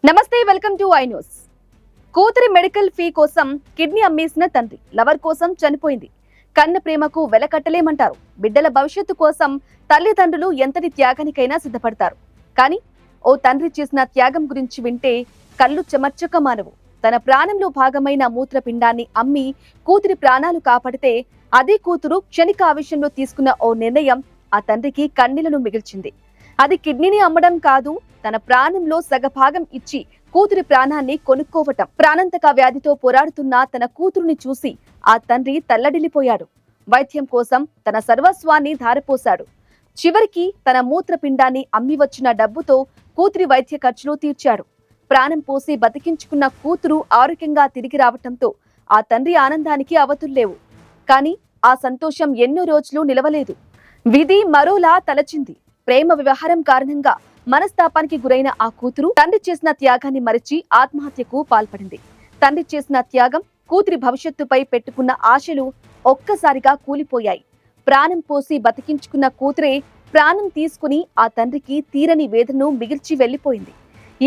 నమస్తే, welcome to I news. కూతురి medical fee కోసం కిడ్నీ అమ్మేసిన తండ్రి లవర్ కోసం చనిపోయింది. కన్న ప్రేమకు వెలకట్టలేమంటారు. బిడ్డల భవిష్యత్తు కోసం తల్లిదండ్రులు ఎంతటి త్యాగానికైనా సిద్ధపడతారు. కానీ ఓ తండ్రి చేసిన త్యాగం గురించి వింటే కళ్ళు చెమర్చక మానవు. తన ప్రాణంలో భాగమైన మూత్రపిండాన్ని అమ్మి కూతురి ప్రాణాలు కాపాడితే అదే కూతురు క్షణిక ఆవేశంలో తీసుకున్న ఓ నిర్ణయం ఆ తండ్రికి కన్నీళ్లను మిగిల్చింది. అది కిడ్నీని అమ్మడం కాదు, తన ప్రాణంలో సగభాగం ఇచ్చి కూతురి ప్రాణాన్ని కొనుక్కోవటం. ప్రాణాంతక వ్యాధితో పోరాడుతున్న తన కూతురుని చూసి ఆ తండ్రి తల్లడిల్లిపోయాడు. వైద్యం కోసం తన సర్వస్వాన్ని ధారపోశాడు. చివరికి తన మూత్రపిండాన్ని అమ్మి వచ్చిన డబ్బుతో కూతురి వైద్య ఖర్చులు తీర్చాడు. ప్రాణం పోసి బతికించుకున్న కూతురు ఆరోగ్యంగా తిరిగి రావటంతో ఆ తండ్రి ఆనందానికి అవతుల్లేవు. కానీ ఆ సంతోషం ఎన్నో రోజులు నిలవలేదు. విధి మరోలా తలచింది. ప్రేమ వ్యవహారం కారణంగా మనస్తాపానికి గురైన ఆ కూతురు తండ్రి చేసిన త్యాగాన్ని మరిచి ఆత్మహత్యకు పాల్పడింది. తండ్రి చేసిన త్యాగం, కూతురి భవిష్యత్తుపై పెట్టుకున్న ఆశలు ఒక్కసారిగా కూలిపోయాయి. ప్రాణం పోసి బతికించుకున్న కూతురే ప్రాణం తీసుకుని ఆ తండ్రికి తీరని వేదనను మిగిల్చి వెళ్లిపోయింది.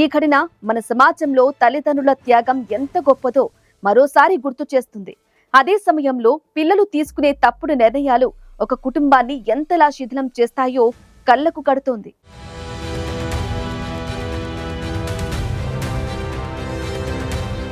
ఈ ఘటన మన సమాజంలో తల్లిదండ్రుల త్యాగం ఎంత గొప్పదో మరోసారి గుర్తు చేస్తుంది. అదే సమయంలో పిల్లలు తీసుకునే తప్పుడు నిర్ణయాలు ఒక కుటుంబాన్ని ఎంతలా శిథిలం చేస్తాయో కళ్లకు కడుతోంది.